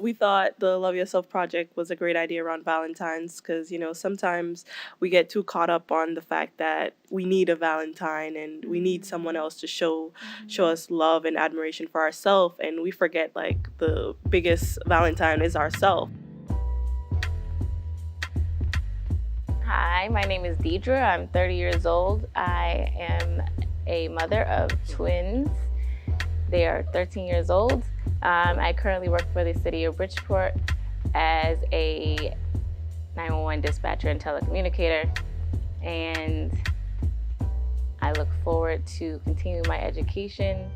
we thought the Love Yourself project was a great idea around Valentine's because, sometimes we get too caught up on the fact that we need a Valentine and we need someone else to show us love and admiration for ourselves, and we forget like the biggest Valentine is ourselves. Hi, my name is Deidre. I'm 30 years old. I am a mother of twins. They are 13 years old. I currently work for the city of Bridgeport as a 911 dispatcher and telecommunicator, and I look forward to continuing my education,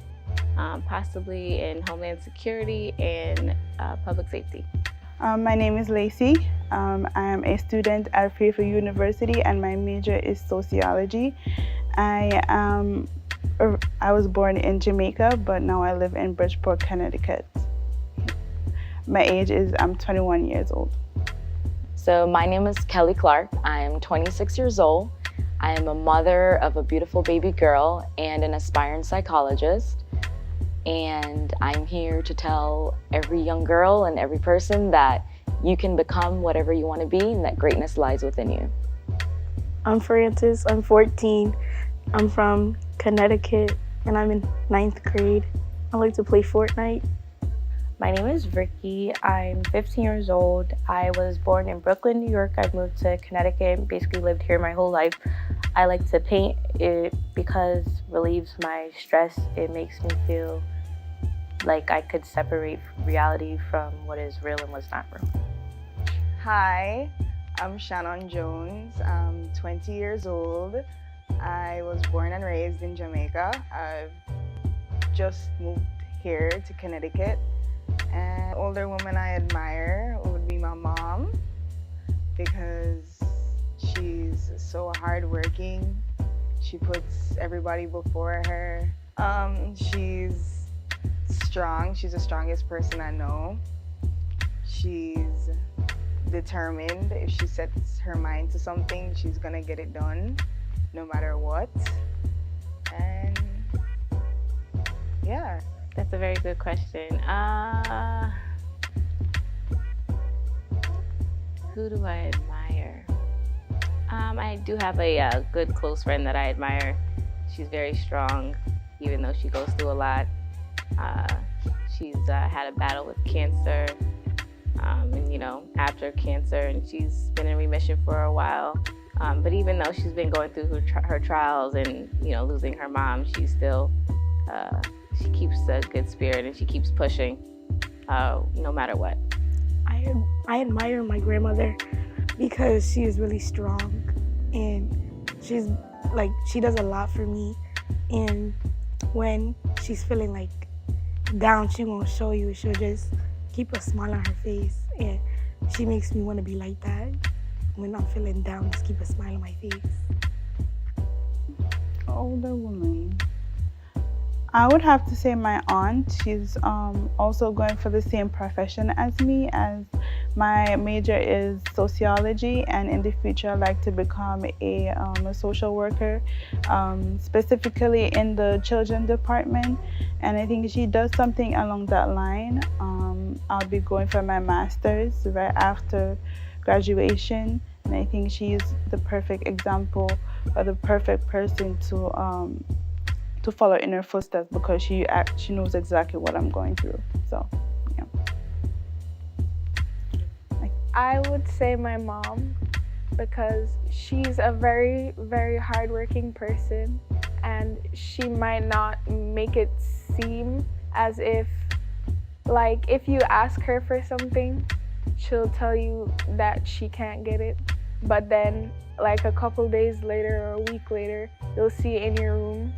possibly in Homeland Security and public safety. My name is Lacey. I am a student at Fairfield University and my major is sociology. I was born in Jamaica, but now I live in Bridgeport, Connecticut. My age is I'm 21 years old. So my name is Kelly Clark. I am 26 years old. I am a mother of a beautiful baby girl and an aspiring psychologist. And I'm here to tell every young girl and every person that you can become whatever you want to be and that greatness lies within you. I'm Francis, I'm 14. I'm from Connecticut and I'm in 9th grade. I like to play Fortnite. My name is Ricky. I'm 15 years old. I was born in Brooklyn, New York. I've moved to Connecticut and basically lived here my whole life. I like to paint it because it relieves my stress. It makes me feel like I could separate reality from what is real and what's not real. Hi, I'm Shannon Jones. I'm 20 years old. I was born and raised in Jamaica. I've just moved here to Connecticut. And the older woman I admire would be my mom because she's so hardworking. She puts everybody before her. She's strong. She's the strongest person I know. She's determined. If she sets her mind to something, she's gonna get it done, no matter what. And yeah. That's a very good question. Who do I admire? I do have a good close friend that I admire. She's very strong, even though she goes through a lot. She's had a battle with cancer, and after cancer, and she's been in remission for a while. But even though she's been going through her trials and losing her mom, she's still she keeps a good spirit and she keeps pushing, no matter what. I admire my grandmother because she is really strong and she does a lot for me. And when she's feeling like down, she won't show you. She'll just keep a smile on her face, and she makes me want to be like that. When I'm feeling down, just keep a smile on my face. Older woman. I would have to say my aunt. She's also going for the same profession as me, as my major is sociology, and in the future I'd like to become a social worker, specifically in the children department. And I think she does something along that line. I'll be going for my master's right after graduation, and I think she's the perfect example or the perfect person to follow in her footsteps because she knows exactly what I'm going through. So, yeah. I would say my mom because she's a very, very hardworking person, and she might not make it seem as if you ask her for something, she'll tell you that she can't get it. But then a couple days later or a week later, you'll see it in your room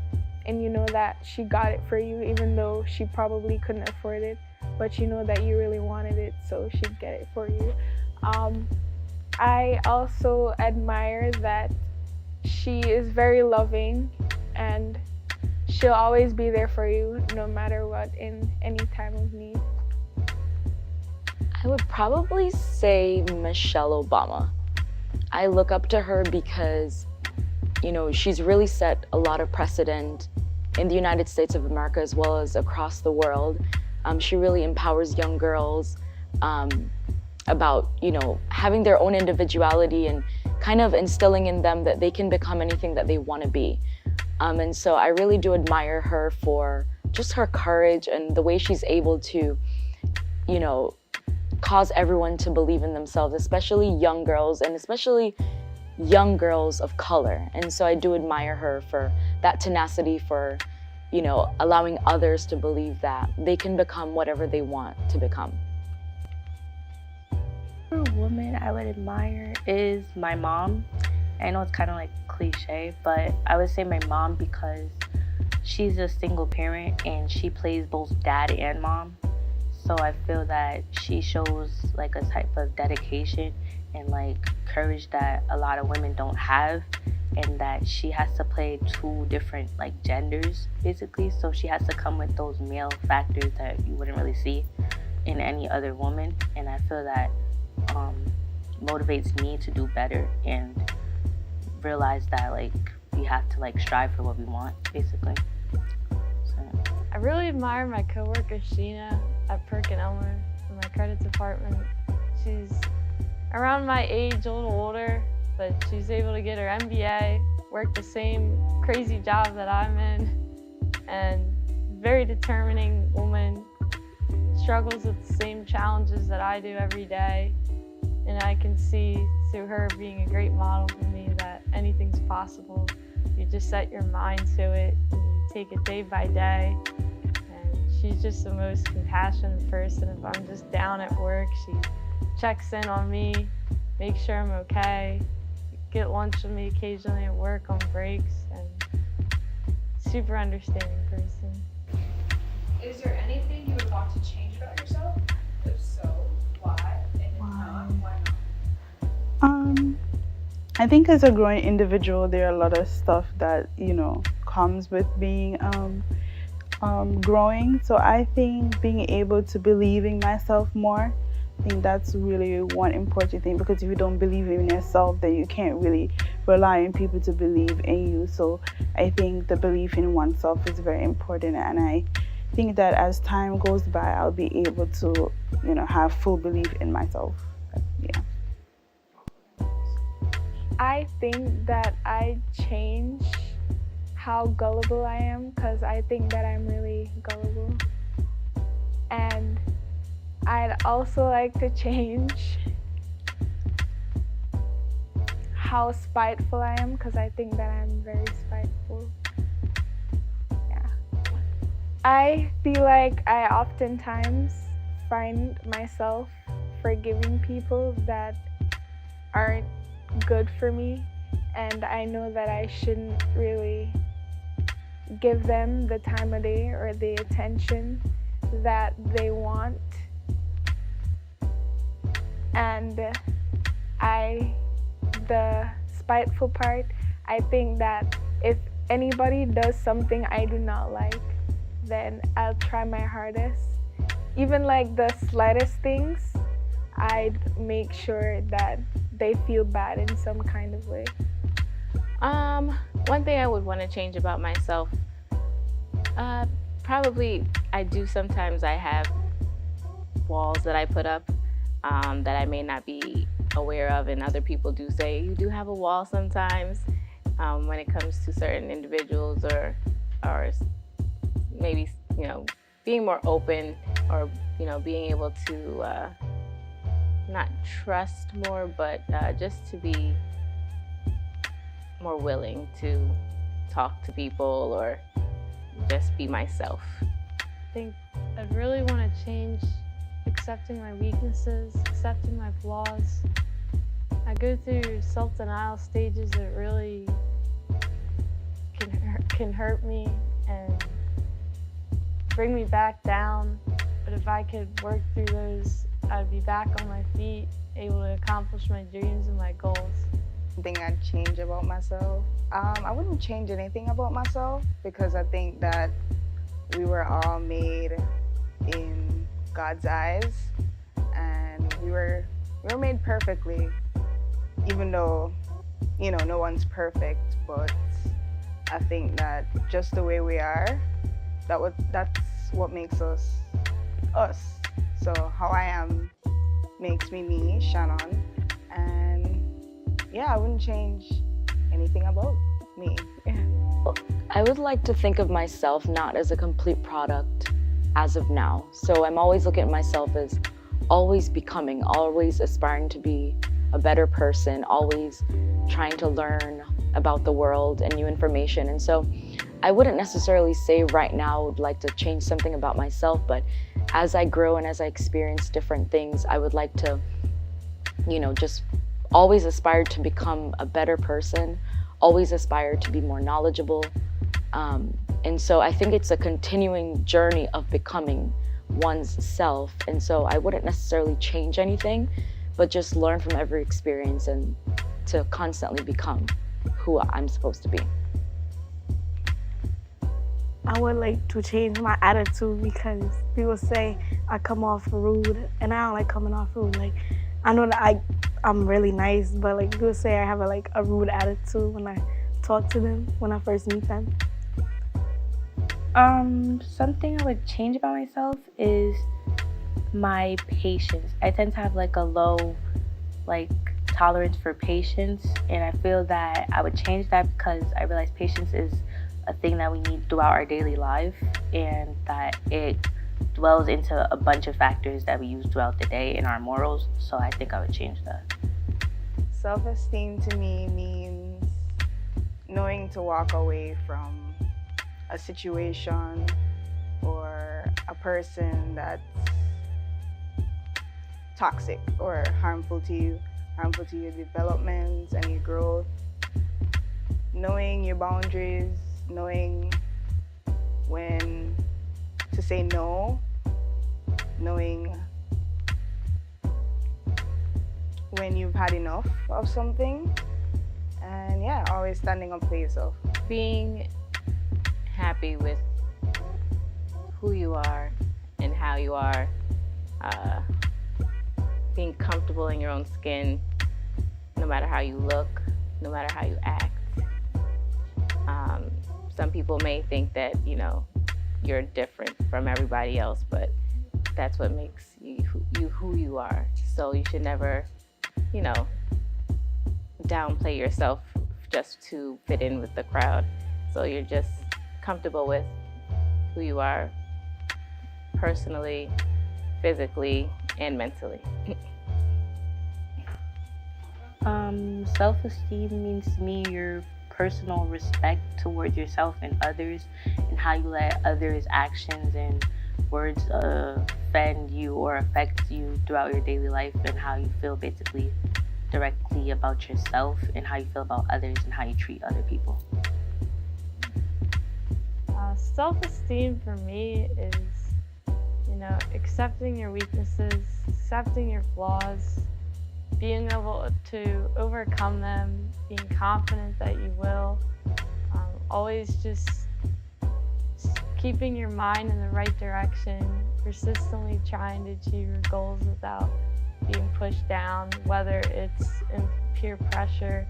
and you know that she got it for you even though she probably couldn't afford it, but you know that you really wanted it, so she'd get it for you. I also admire that she is very loving and she'll always be there for you no matter what in any time of need. I would probably say Michelle Obama. I look up to her because, she's really set a lot of precedent in the United States of America as well as across the world. She really empowers young girls. about, having their own individuality and kind of instilling in them that they can become anything that they want to be. And so I really do admire her for just her courage and the way she's able to, cause everyone to believe in themselves, especially young girls and especially young girls of color. And so I do admire her for that tenacity, for, allowing others to believe that they can become whatever they want to become. A woman I would admire is my mom. I know it's kind of like cliche, but I would say my mom because she's a single parent and she plays both dad and mom. So I feel that she shows like a type of dedication and like courage that a lot of women don't have, and that she has to play two different like genders basically. So she has to come with those male factors that you wouldn't really see in any other woman, and I feel that motivates me to do better and realize that like we have to like strive for what we want basically. So. I really admire my coworker Sheena at Perkin Elmer in my credit department. She's around my age, a little older, but she's able to get her MBA, work the same crazy job that I'm in, and very determining woman, struggles with the same challenges that I do every day. And I can see through her being a great model for me that anything's possible. You just set your mind to it and you take it day by day. And she's just the most compassionate person. If I'm just down at work, she checks in on me, makes sure I'm okay, get lunch with me occasionally at work on breaks, and super understanding person. Is there anything you would want to change about yourself? If so, why? And if not, why not? I think as a growing individual, there are a lot of stuff that, comes with being growing. So I think being able to believe in myself more, I think that's really one important thing, because if you don't believe in yourself, then you can't really rely on people to believe in you. So I think the belief in oneself is very important, and I think that as time goes by, I'll be able to, have full belief in myself. Yeah. I think that I change how gullible I am, because I think that I'm really gullible. And I'd also like to change how spiteful I am, because I think that I'm very spiteful. Yeah. I feel like I oftentimes find myself forgiving people that aren't good for me, and I know that I shouldn't really give them the time of day or the attention that they want. And the spiteful part, I think that if anybody does something I do not like, then I'll try my hardest. Even like the slightest things, I'd make sure that they feel bad in some kind of way. One thing I would want to change about myself, probably I have walls that I put up that I may not be aware of, and other people do say you do have a wall sometimes when it comes to certain individuals, or maybe being more open, or being able to not trust more, but just to be more willing to talk to people or just be myself. I think I really want to change accepting my weaknesses, accepting my flaws. I go through self-denial stages that really can hurt me and bring me back down. But if I could work through those, I'd be back on my feet, able to accomplish my dreams and my goals. Thing I'd change about myself? I wouldn't change anything about myself, because I think that we were all made in God's eyes, and we were made perfectly, even though no one's perfect. But I think that just the way we are, that's what makes us us. So how I am makes me me, Shannon. And yeah, I wouldn't change anything about me. I would like to think of myself not as a complete product as of now. So I'm always looking at myself as always becoming, always aspiring to be a better person, always trying to learn about the world and new information. And so I wouldn't necessarily say right now I would like to change something about myself, but as I grow and as I experience different things, I would like to, just always aspire to become a better person, always aspire to be more knowledgeable. And so I think it's a continuing journey of becoming one's self. And so I wouldn't necessarily change anything, but just learn from every experience and to constantly become who I'm supposed to be. I would like to change my attitude because people say I come off rude, and I don't like coming off rude. Like, I know that I'm really nice, but like people say I have a rude attitude when I talk to them when I first meet them. Something I would change about myself is my patience. I tend to have a low tolerance for patience, and I feel that I would change that because I realize patience is a thing that we need throughout our daily life, and that it dwells into a bunch of factors that we use throughout the day in our morals. So I think I would change that. Self-esteem to me means knowing to walk away from a situation or a person that's toxic or harmful to your development and your growth. Knowing your boundaries, knowing when to say no, knowing when you've had enough of something, and yeah, always standing up for yourself. Being happy with who you are and how you are, being comfortable in your own skin, no matter how you look, no matter how you act. Some people may think that, you're different from everybody else, but that's what makes you who you are. So you should never, downplay yourself just to fit in with the crowd. So you're just comfortable with who you are personally, physically, and mentally. Self-esteem means to me your personal respect towards yourself and others, and how you let others' actions and words offend you or affect you throughout your daily life, and how you feel basically directly about yourself and how you feel about others and how you treat other people. Self-esteem for me is, accepting your weaknesses, accepting your flaws, being able to overcome them, being confident that you will, always just keeping your mind in the right direction, persistently trying to achieve your goals without being pushed down, whether it's in peer pressure,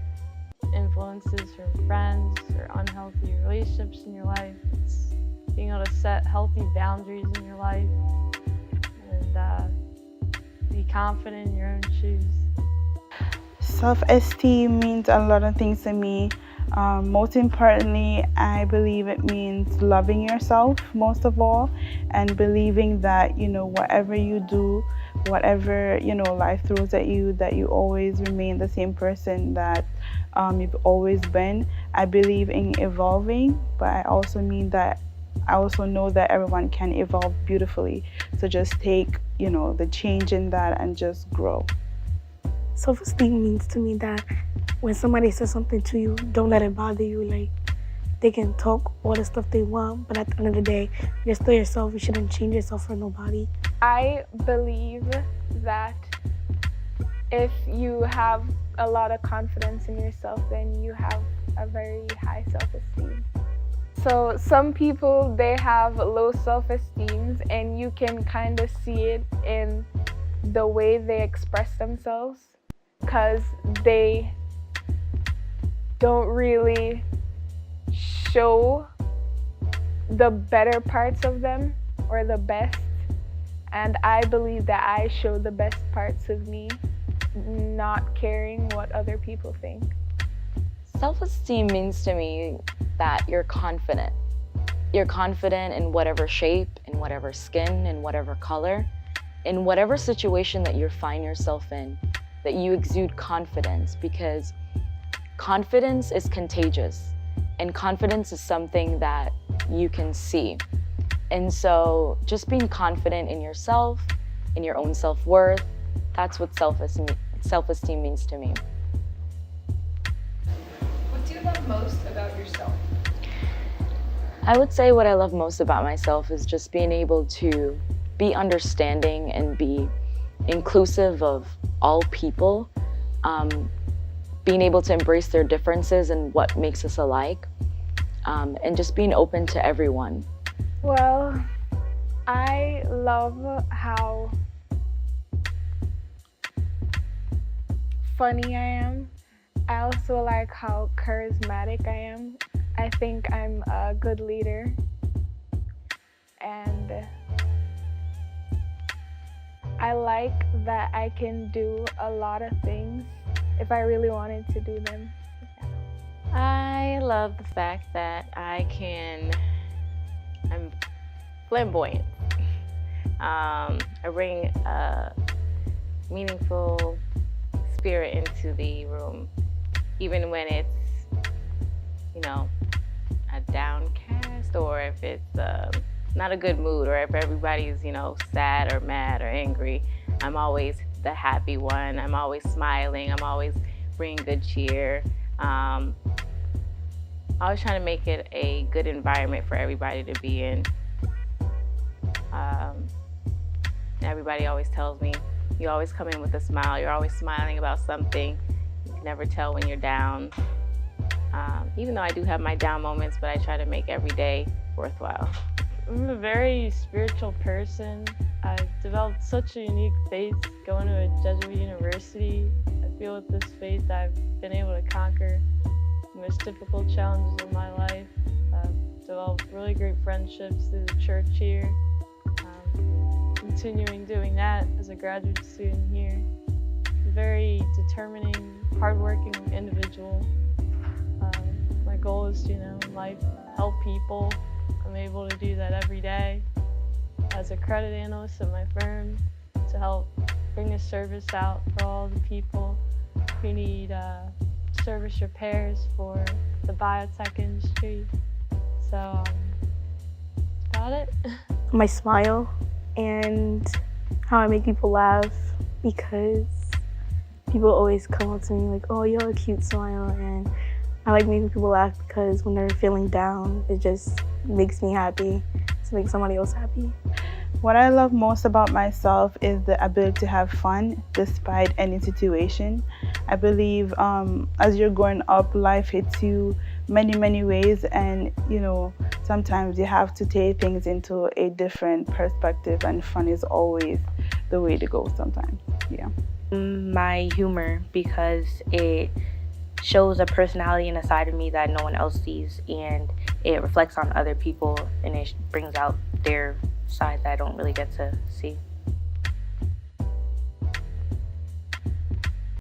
influences from friends, or unhealthy relationships in your life. It's being able to set healthy boundaries in your life and be confident in your own shoes. Self-esteem means a lot of things to me. Most importantly, I believe it means loving yourself most of all, and believing that, whatever you do, whatever, life throws at you, that you always remain the same person that you've always been. I believe in evolving, but I also know that everyone can evolve beautifully. So just take, the change in that and just grow. Self-esteem means to me that when somebody says something to you, don't let it bother you. Like, they can talk all the stuff they want, but at the end of the day, you're still yourself. You shouldn't change yourself for nobody. I believe that if you have a lot of confidence in yourself, then you have a very high self-esteem. So some people, they have low self-esteem, and you can kind of see it in the way they express themselves, because they don't really show the better parts of them or the best, And I believe that I show the best parts of me, not caring what other people think. Self-esteem means to me that you're confident. You're confident in whatever shape, in whatever skin, in whatever color, in whatever situation that you find yourself in, that you exude confidence, because confidence is contagious, and confidence is something that you can see. And so just being confident in yourself, in your own self-worth, that's what self-esteem means to me. What do you love most about yourself? I would say what I love most about myself is just being able to be understanding and be inclusive of all people, being able to embrace their differences and what makes us alike, and just being open to everyone. Well, I love how funny I am. I also like how charismatic I am. I think I'm a good leader. And I like that I can do a lot of things if I really wanted to do them. I love the fact that I'm flamboyant. I bring a meaningful spirit into the room, even when it's, a downcast, or if it's not a good mood, or if everybody's, sad or mad or angry. I'm always the happy one. I'm always smiling. I'm always bringing good cheer. Always trying to make it a good environment for everybody to be in. Everybody always tells me, you always come in with a smile. You're always smiling about something. You can never tell when you're down. Even though I do have my down moments, but I try to make every day worthwhile. I'm a very spiritual person. I've developed such a unique faith going to a Jesuit university. I feel with this faith I've been able to conquer the most difficult challenges of my life. I've developed really great friendships through the church here. Continuing doing that as a graduate student here. A very determining, hardworking individual. My goal is to, in life, help people. I'm able to do that every day as a credit analyst at my firm to help bring a service out for all the people who need service repairs for the biotech industry. So that's about it. My smile and how I make people laugh, because people always come up to me like, oh, you have a cute smile, and I like making people laugh because when they're feeling down, it just makes me happy to make somebody else happy. What I love most about myself is the ability to have fun despite any situation. I believe as you're growing up, life hits you many ways, and sometimes you have to take things into a different perspective, and fun is always the way to go sometimes. Yeah. My humor, because it shows a personality and a side of me that no one else sees, and it reflects on other people, and it brings out their side that I don't really get to see.